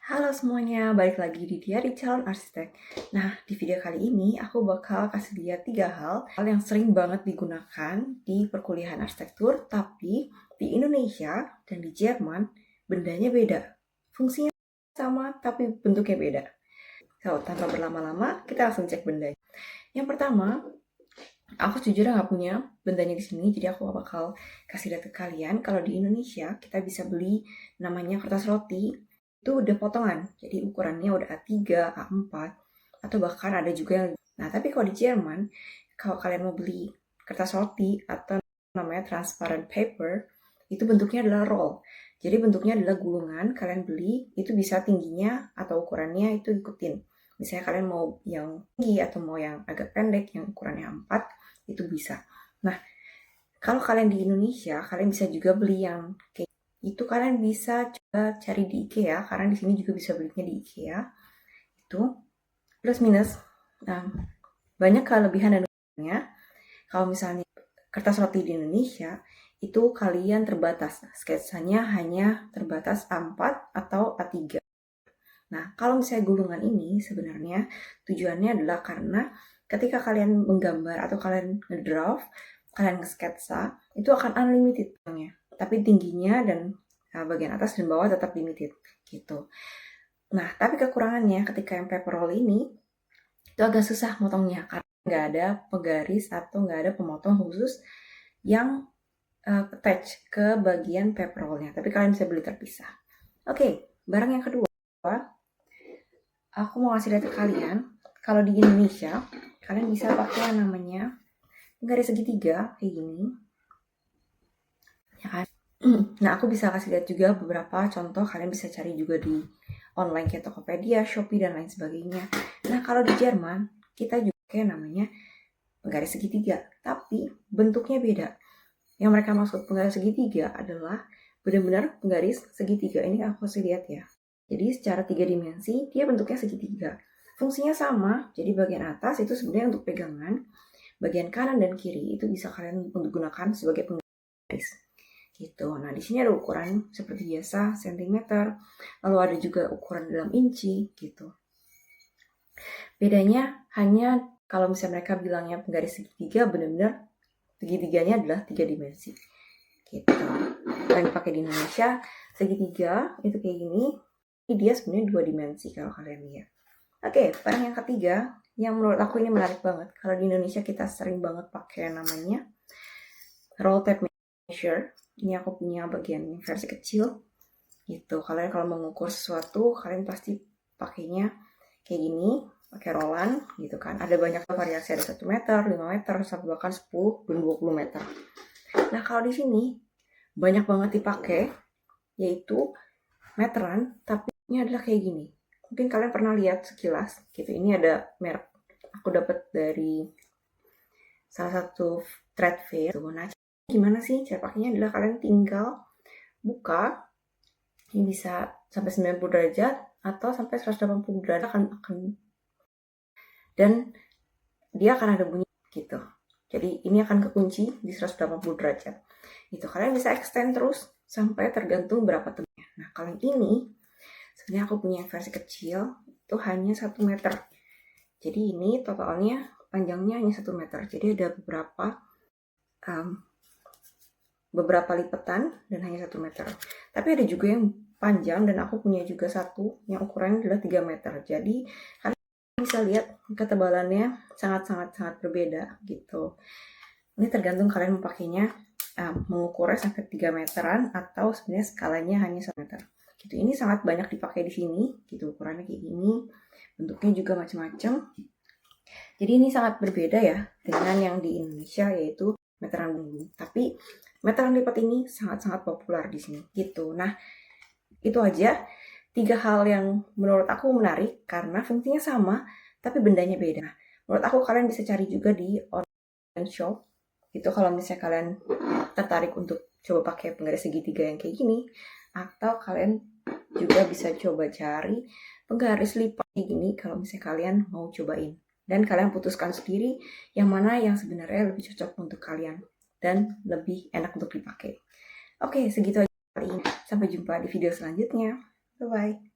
Halo semuanya, balik lagi di Diary Calon Arsitek. Nah, di video kali ini aku bakal kasih lihat 3 hal yang sering banget digunakan di perkuliahan arsitektur, tapi di Indonesia dan di Jerman bendanya beda. Fungsinya sama, tapi bentuknya beda. So, tanpa berlama-lama, kita langsung cek bendanya. Yang pertama, aku jujur nggak punya bendanya di sini, jadi aku bakal kasih lihat ke kalian. Kalau di Indonesia, kita bisa beli namanya kertas roti, itu udah potongan, jadi ukurannya udah A3, A4, atau bahkan ada juga yang... Nah, tapi kalau di Jerman, kalau kalian mau beli kertas roti atau namanya transparent paper, itu bentuknya adalah roll. Jadi bentuknya adalah gulungan, kalian beli, itu bisa tingginya atau ukurannya itu ikutin. Misalnya kalian mau yang tinggi atau mau yang agak pendek, yang ukurannya A4, itu bisa. Nah, kalau kalian di Indonesia, kalian bisa juga beli yang kayak itu, kalian bisa coba cari di IKEA, karena di sini juga bisa belinya di IKEA. Itu plus minus. Nah, banyak kelebihan dan kekurangannya. Kalau misalnya kertas roti di Indonesia, itu kalian terbatas. Sketsanya hanya terbatas A4 atau A3. Nah, kalau misalnya gulungan ini sebenarnya tujuannya adalah karena ketika kalian menggambar atau kalian ngedraw, kalian nge-sketsa, itu akan unlimited ya. Tapi tingginya dan bagian atas dan bawah tetap limited gitu. Nah, tapi kekurangannya ketika yang paper roll ini itu agak susah motongnya karena nggak ada penggaris atau nggak ada pemotong khusus yang attach ke bagian paper rollnya. Tapi kalian bisa beli terpisah. Oke, barang yang kedua, aku mau kasih lihat ke kalian. Kalau di Indonesia, kalian bisa pakai yang namanya garis segitiga kayak gini. Ya kan? Nah, aku bisa kasih lihat juga beberapa contoh, kalian bisa cari juga di online kayak Tokopedia, Shopee, dan lain sebagainya. Nah, kalau di Jerman, kita juga kayak namanya penggaris segitiga, tapi bentuknya beda. Yang mereka maksud penggaris segitiga adalah benar-benar penggaris segitiga. Ini aku kasih lihat ya. Jadi secara 3 dimensi, dia bentuknya segitiga. Fungsinya sama, jadi bagian atas itu sebenarnya untuk pegangan, bagian kanan dan kiri itu bisa kalian gunakan sebagai penggaris. Gitu. Nah, di sini ada ukuran seperti biasa, sentimeter, lalu ada juga ukuran dalam inci, gitu. Bedanya hanya kalau misalnya mereka bilangnya penggaris segitiga, benar-benar segitiganya adalah 3 dimensi. Gitu. Yang dipakai di Indonesia, segitiga itu kayak gini, ini dia sebenarnya 2 dimensi kalau kalian lihat. Oke, barang yang ketiga, yang menurut aku ini menarik banget. Kalau di Indonesia kita sering banget pakai namanya roll tape measure. Ini aku punya bagian versi kecil gitu. Kalian kalau mengukur sesuatu, kalian pasti pakainya kayak gini, pakai rollan gitu kan. Ada banyak variasi, ada 1 meter, 5 meter, sampai bahkan 10 dan 20 meter. Nah, kalau di sini banyak banget dipakai, yaitu meteran, tapi ini adalah kayak gini. Mungkin kalian pernah lihat sekilas gitu. Ini ada merek aku dapat dari salah satu trade fair. Nah, gimana sih cara pakainya adalah kalian tinggal buka, ini bisa sampai 90 derajat atau sampai 180 derajat akan dan dia akan ada bunyi gitu. Jadi ini akan kekunci di 180 derajat. Itu kalian bisa extend terus sampai tergantung berapa tebennya. Nah, kalau ini sebenarnya aku punya versi kecil itu hanya 1 meter. Jadi ini totalnya panjangnya hanya 1 meter. Jadi ada beberapa lipatan dan hanya 1 meter. Tapi ada juga yang panjang dan aku punya juga satu yang ukurannya adalah 3 meter. Jadi kalian bisa lihat ketebalannya sangat berbeda gitu. Ini tergantung kalian mempakainya mengukurnya sampai 3 meteran atau sebenarnya skalanya hanya 1 meter. Gitu. Ini sangat banyak dipakai di sini, gitu, ukurannya kayak gini, bentuknya juga macam-macam. Jadi ini sangat berbeda ya dengan yang di Indonesia, yaitu meteran gulung. Tapi meteran lipat ini sangat-sangat populer di sini, gitu. Nah, itu aja 3 hal yang menurut aku menarik karena fungsinya sama, tapi bendanya beda. Menurut aku kalian bisa cari juga di online shop. Itu kalau misalnya kalian tertarik untuk coba pakai penggaris segitiga yang kayak gini, atau kalian juga bisa coba cari penggaris lipat kayak gini kalau misalnya kalian mau cobain. Dan kalian putuskan sendiri yang mana yang sebenarnya lebih cocok untuk kalian dan lebih enak untuk dipakai. Oke, segitu aja kali ini. Sampai jumpa di video selanjutnya. Bye-bye.